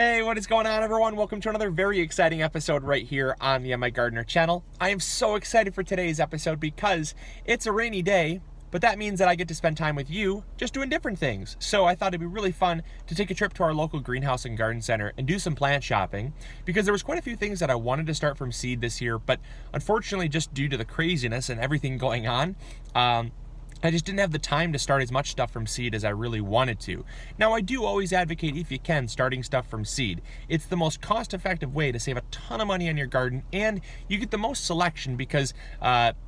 Hey, what is going on, everyone? Welcome to another very exciting episode right here on the My Gardener channel. I am so excited for today's episode because it's a rainy day, but that means that I get to spend time with you just doing different things. So I thought it'd be really fun to take a trip to our local greenhouse and garden center and do some plant shopping because there was quite a few things that I wanted to start from seed this year, but unfortunately, just due to the craziness and everything going on, I just didn't have the time to start as much stuff from seed as I really wanted to. Now, I do always advocate, if you can, starting stuff from seed. It's the most cost-effective way to save a ton of money on your garden, and you get the most selection because,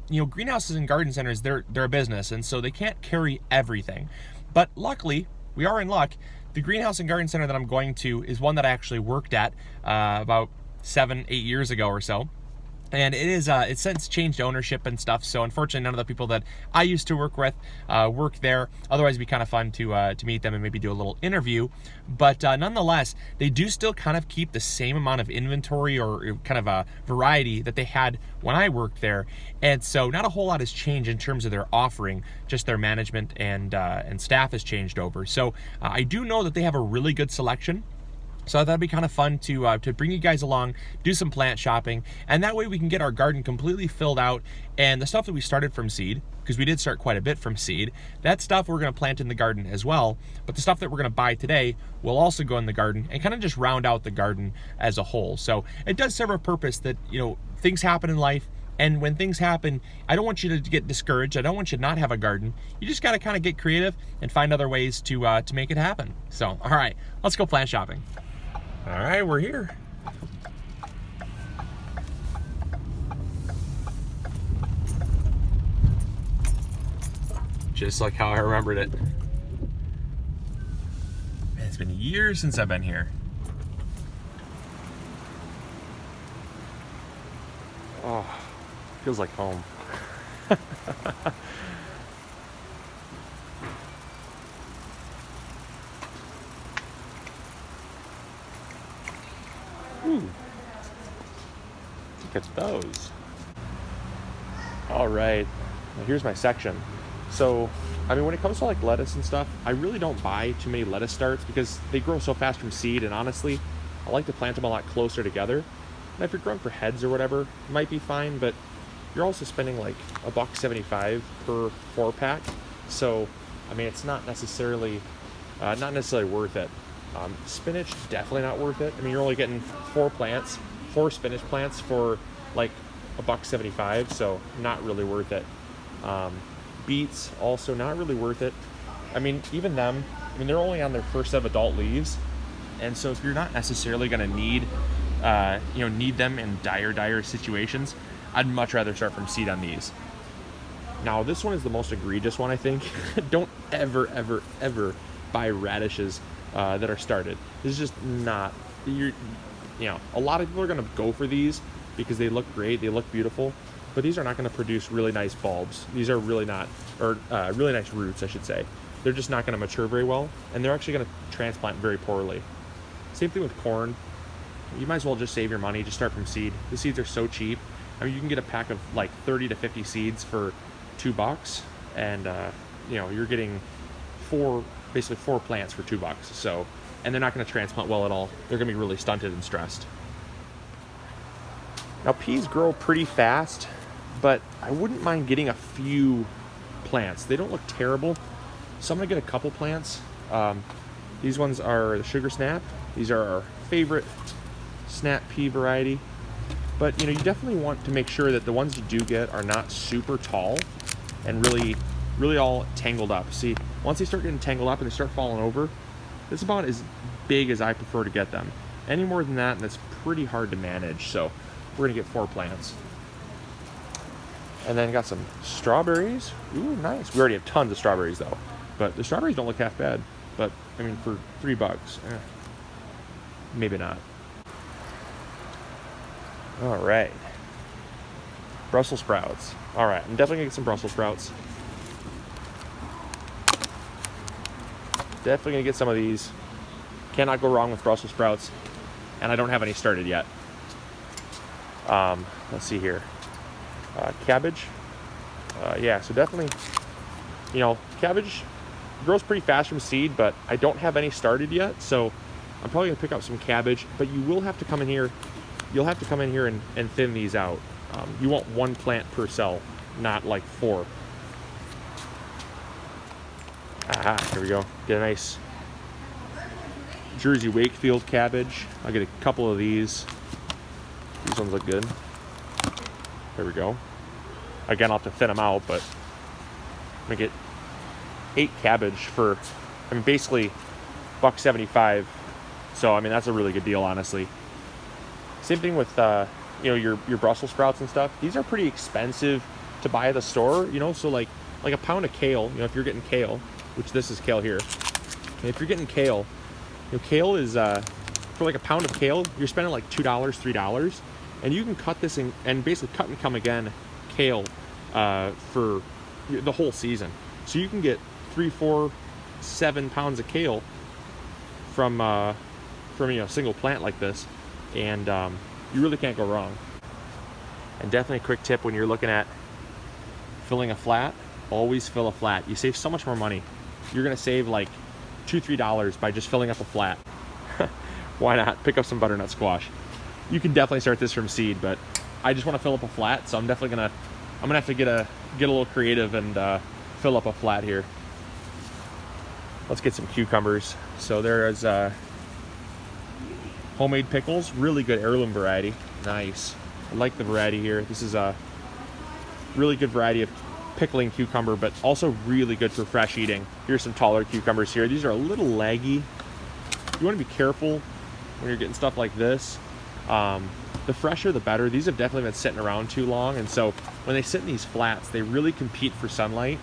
greenhouses and garden centers, they're a business, and so they can't carry everything. But luckily, we are in luck. The greenhouse and garden center that I'm going to is one that I actually worked at about 7-8 years ago or so. And it's since changed ownership and stuff, so unfortunately none of the people that I used to work with work there. Otherwise it'd be kind of fun to meet them and maybe do a little interview. But nonetheless, they do still kind of keep the same amount of inventory or kind of a variety that they had when I worked there. And so not a whole lot has changed in terms of their offering, just their management and staff has changed over. So I do know that they have a really good selection. So I thought it'd be kind of fun to bring you guys along, do some plant shopping, and that way we can get our garden completely filled out. And the stuff that we started from seed, because we did start quite a bit from seed, that stuff we're going to plant in the garden as well. But the stuff that we're going to buy today will also go in the garden and kind of just round out the garden as a whole. So it does serve a purpose that, things happen in life. And when things happen, I don't want you to get discouraged. I don't want you to not have a garden. You just got to kind of get creative and find other ways to make it happen. So, all right, let's go plant shopping. All right, we're here. Just like how I remembered it. Man, it's been years since I've been here. Oh, feels like home. Look at those. All right, now here's my section. So, when it comes to like lettuce and stuff, I really don't buy too many lettuce starts because they grow so fast from seed, and honestly, I like to plant them a lot closer together. And if you're growing for heads or whatever, it might be fine, but you're also spending like $1.75 per 4-pack. So, it's not necessarily worth it. Spinach, definitely not worth it. You're only getting 4 spinach plants for like $1.75, so not really worth it. Beets, also not really worth it. Even them, they're only on their first set of adult leaves, and so if you're not necessarily going to need them in dire situations, I'd much rather start from seed on these. Now, this one is the most egregious one, I think. Don't ever buy radishes that are started. This is just not, a lot of people are going to go for these because they look great, they look beautiful, but these are not going to produce really nice bulbs. These are really nice roots, I should say. They're just not going to mature very well, and they're actually going to transplant very poorly. Same thing with corn. You might as well just save your money, just start from seed. The seeds are so cheap. You can get a pack of like 30 to 50 seeds for $2, and you're getting basically four plants for $2. So, and they're not going to transplant well at all. They're going to be really stunted and stressed. Now, peas grow pretty fast, but I wouldn't mind getting a few plants. They don't look terrible, so I'm going to get a couple plants. These ones are the Sugar Snap. These are our favorite snap pea variety. But, you definitely want to make sure that the ones you do get are not super tall and really all tangled up. See, once they start getting tangled up and they start falling over, that's about as big as I prefer to get them. Any more than that, and it's pretty hard to manage. So we're gonna get 4 plants. And then got some strawberries. Ooh, nice. We already have tons of strawberries though, but the strawberries don't look half bad. But for $3, maybe not. All right, Brussels sprouts. All right, I'm definitely gonna get some Brussels sprouts. Definitely gonna get some of these. Cannot go wrong with Brussels sprouts, and I don't have any started yet. Let's see here. Cabbage. Yeah, so definitely, cabbage grows pretty fast from seed, but I don't have any started yet, so I'm probably gonna pick up some cabbage, but you will have to come in here. You'll have to come in here and thin these out. You want 1 plant per cell, not like 4. Here we go. Get a nice Jersey Wakefield cabbage. I'll get a couple of these. These ones look good. There we go. Again, I'll have to thin them out, but I'm gonna get 8 cabbage for, I mean, basically $1.75. So, I mean, that's a really good deal, honestly. Same thing with, you know, your Brussels sprouts and stuff. These are pretty expensive to buy at the store, you know, so like a pound of kale, you know, if you're getting kale, which this is kale here. And if you're getting kale, you know, kale is, for like a pound of kale, you're spending like $2, $3. And you can cut this and basically cut and come again kale for the whole season. So you can get 3, 4, 7 pounds of kale from you know, a single plant like this, and you really can't go wrong. And definitely a quick tip when you're looking at filling a flat, always fill a flat. You save so much more money. You're gonna save like $2, $3 by just filling up a flat. Why not? Pick up some butternut squash. You can definitely start this from seed, but I just want to fill up a flat, so I'm gonna have to get a little creative and fill up a flat here. Let's get some cucumbers. So there's homemade pickles, really good heirloom variety. Nice. I like the variety here. This is a really good variety of pickling cucumber, but also really good for fresh eating. Here's some taller cucumbers here. These are a little leggy. You want to be careful when you're getting stuff like this. The fresher the better. These have definitely been sitting around too long, and so when they sit in these flats, they really compete for sunlight.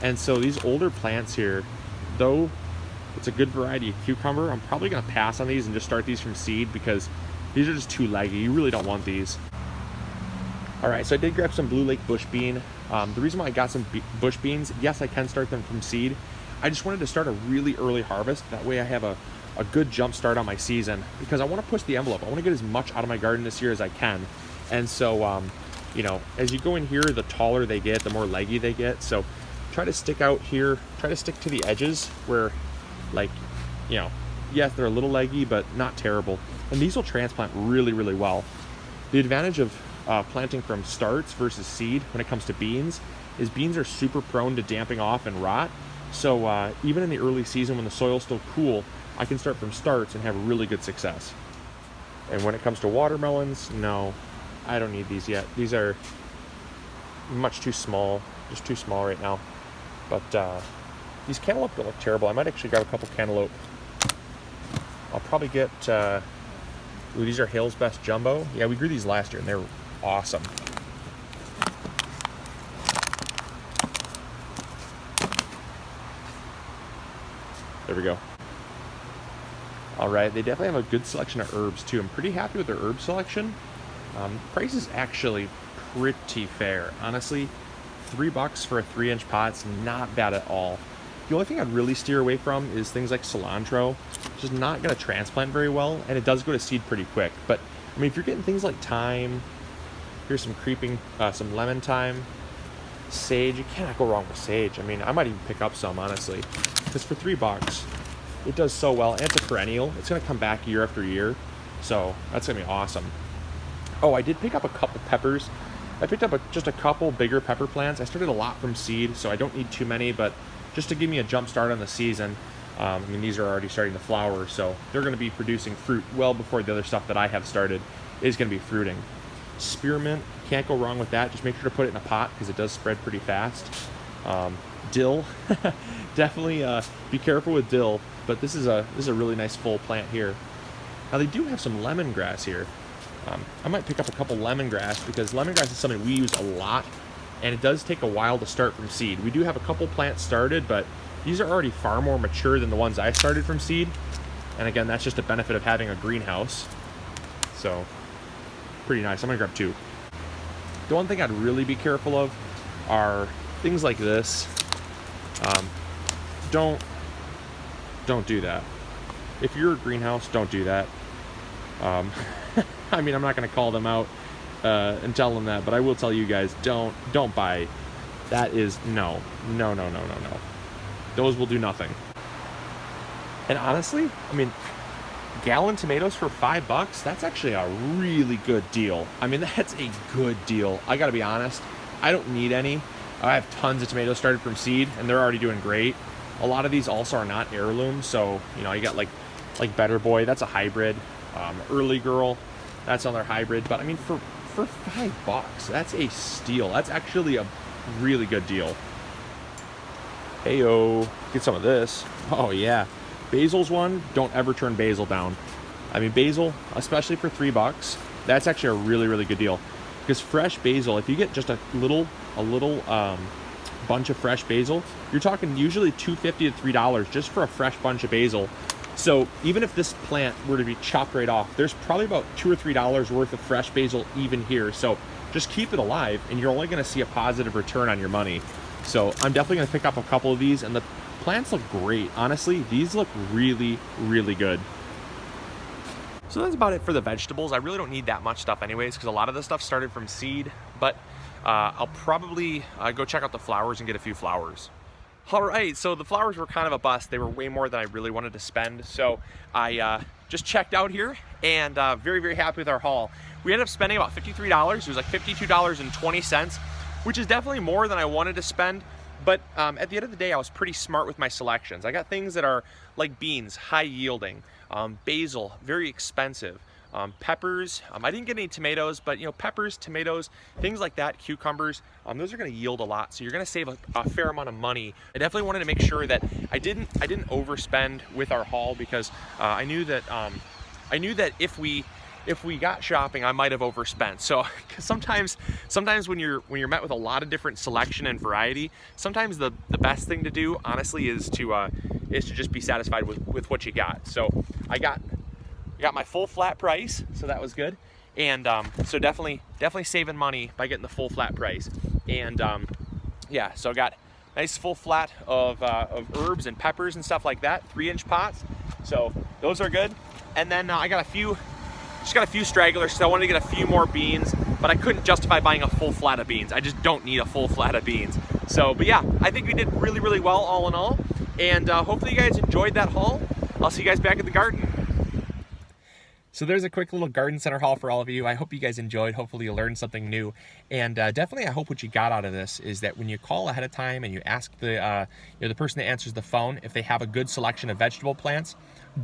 And so these older plants here, though it's a good variety of cucumber, I'm probably going to pass on these and just start these from seed because these are just too leggy. You really don't want these. All right, so I did grab some Blue Lake bush bean. The reason why I got some bush beans, yes, I can start them from seed. I just wanted to start a really early harvest. That way I have a good jump start on my season because I want to push the envelope. I want to get as much out of my garden this year as I can. And so, you know, as you go in here, the taller they get, the more leggy they get. So try to stick out here, try to stick to the edges where, like, you know, yes, they're a little leggy, but not terrible. And these will transplant really, really well. The advantage of planting from starts versus seed when it comes to beans is beans are super prone to damping off and rot. So even in the early season when the soil's still cool, I can start from starts and have really good success. And when it comes to watermelons, no, I don't need these yet. These are much too small, just too small right now. But these cantaloupe don't look terrible. I might actually grab a couple cantaloupe. I'll probably get, ooh, these are Hale's Best Jumbo. Yeah, we grew these last year and they're awesome. There we go. All right, they definitely have a good selection of herbs too. I'm pretty happy with their herb selection. Price is actually pretty fair. Honestly, $3 for a 3-inch pot's not bad at all. The only thing I'd really steer away from is things like cilantro. It's just not gonna transplant very well, and it does go to seed pretty quick. But I mean, if you're getting things like thyme, here's some some lemon thyme, sage, you cannot go wrong with sage. I mean, I might even pick up some, honestly, because for $3, it does so well, and it's a perennial. It's gonna come back year after year, so that's gonna be awesome. Oh, I did pick up a couple peppers. I picked up just a couple bigger pepper plants. I started a lot from seed, so I don't need too many, but just to give me a jump start on the season. I mean, these are already starting to flower, so they're gonna be producing fruit well before the other stuff that I have started is gonna be fruiting. Spearmint, can't go wrong with that. Just make sure to put it in a pot because it does spread pretty fast. Dill, definitely be careful with dill, but this is a really nice full plant here. Now they do have some lemongrass here. I might pick up a couple lemongrass because lemongrass is something we use a lot, and it does take a while to start from seed. We do have a couple plants started, but these are already far more mature than the ones I started from seed. And again, that's just a benefit of having a greenhouse. So pretty nice. I'm gonna grab 2. The one thing I'd really be careful of are things like this. Don't do that. If you're a greenhouse, don't do that. I mean, I'm not going to call them out and tell them that, but I will tell you guys, don't buy. That is no. Those will do nothing. And honestly, I mean, gallon tomatoes for $5. That's actually a really good deal. I mean, that's a good deal. I gotta be honest, I don't need any. I have tons of tomatoes started from seed and they're already doing great. A lot of these also are not heirlooms, so you know, you got like Better Boy, that's a hybrid. Early Girl, that's another hybrid. But I mean, for $5, that's a steal. That's actually a really good deal. Heyo, get some of this. Oh yeah, Basil's one. Don't ever turn basil down. I mean, basil, especially for $3, that's actually a really good deal. Because fresh basil, if you get just a little bunch of fresh basil, you're talking usually $2.50 to $3 just for a fresh bunch of basil. So even if this plant were to be chopped right off, there's probably about $2 or $3 worth of fresh basil even here. So just keep it alive and you're only gonna see a positive return on your money. So I'm definitely gonna pick up a couple of these, and the plants look great. Honestly, these look really good. So that's about it for the vegetables. I really don't need that much stuff anyways, because a lot of the stuff started from seed, but I'll probably go check out the flowers and get a few flowers. All right, so the flowers were kind of a bust. They were way more than I really wanted to spend. So I just checked out here and very happy with our haul. We ended up spending about $53. It was like $52.20, which is definitely more than I wanted to spend. But at the end of the day, I was pretty smart with my selections. I got things that are like beans, high yielding, basil, very expensive, peppers. I didn't get any tomatoes, but you know, peppers, tomatoes, things like that, cucumbers, those are going to yield a lot. So you're going to save a fair amount of money. I definitely wanted to make sure that I didn't overspend with our haul, because I knew that if we got shopping, I might have overspent. So sometimes when you're met with a lot of different selection and variety, sometimes the best thing to do, honestly, is to just be satisfied with what you got. So I got my full flat price, so that was good. And so definitely saving money by getting the full flat price. And yeah, so I got nice full flat of herbs and peppers and stuff like that, 3-inch pots. So those are good. And then I got a few stragglers, so I wanted to get a few more beans, but I couldn't justify buying a full flat of beans. I just don't need a full flat of beans. So, but yeah, I think we did really well all in all. And hopefully you guys enjoyed that haul. I'll see you guys back at the garden. So there's a quick little garden center haul for all of you. I hope you guys enjoyed. Hopefully you learned something new. And definitely I hope what you got out of this is that when you call ahead of time and you ask the person that answers the phone if they have a good selection of vegetable plants,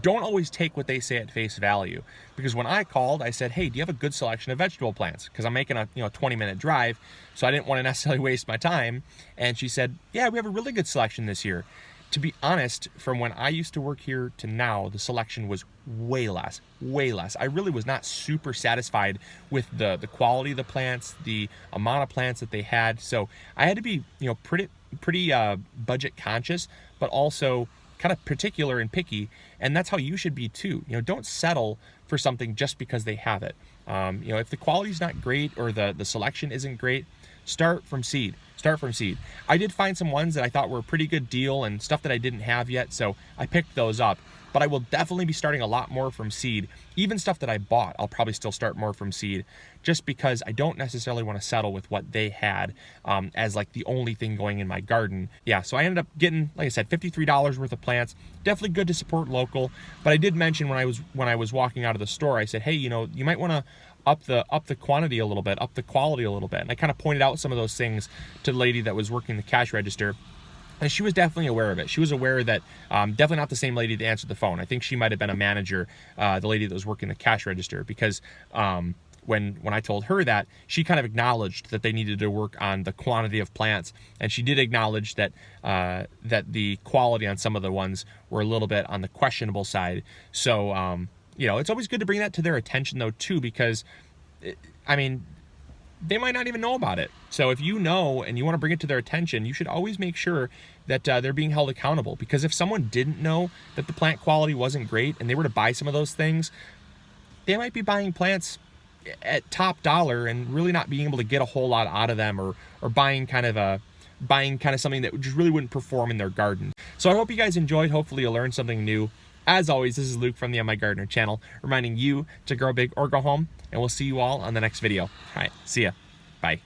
don't always take what they say at face value. Because when I called, I said, hey, do you have a good selection of vegetable plants? Because I'm making a 20-minute drive, so I didn't want to necessarily waste my time. And she said, yeah, we have a really good selection this year. To be honest, from when I used to work here to now, the selection was way less. I really was not super satisfied with the quality of the plants, the amount of plants that they had. So I had to be, pretty budget conscious, but also kind of particular and picky. And that's how you should be too. Don't settle for something just because they have it. If the quality's not great or the selection isn't great, start from seed. I did find some ones that I thought were a pretty good deal and stuff that I didn't have yet, so I picked those up. But I will definitely be starting a lot more from seed. Even stuff that I bought, I'll probably still start more from seed, just because I don't necessarily want to settle with what they had as like the only thing going in my garden. Yeah, so I ended up getting, like I said, $53 worth of plants. Definitely good to support local. But I did mention when I was walking out of the store, I said, hey, you might want to up the quantity a little bit, up the quality a little bit. And I kind of pointed out some of those things to the lady that was working the cash register. And she was definitely aware of it. She was aware that definitely not the same lady that answered the phone. I think she might have been a manager, the lady that was working the cash register, because when I told her that, she kind of acknowledged that they needed to work on the quantity of plants, and she did acknowledge that that the quality on some of the ones were a little bit on the questionable side. So it's always good to bring that to their attention though too, because they might not even know about it. So if you know and you want to bring it to their attention, you should always make sure that they're being held accountable. Because if someone didn't know that the plant quality wasn't great and they were to buy some of those things, they might be buying plants at top dollar and really not being able to get a whole lot out of them, or buying kind of something that just really wouldn't perform in their garden. So I hope you guys enjoyed. Hopefully you learned something new. As always, this is Luke from the My Gardener channel, reminding you to grow big or go home, and we'll see you all on the next video. All right, see ya. Bye.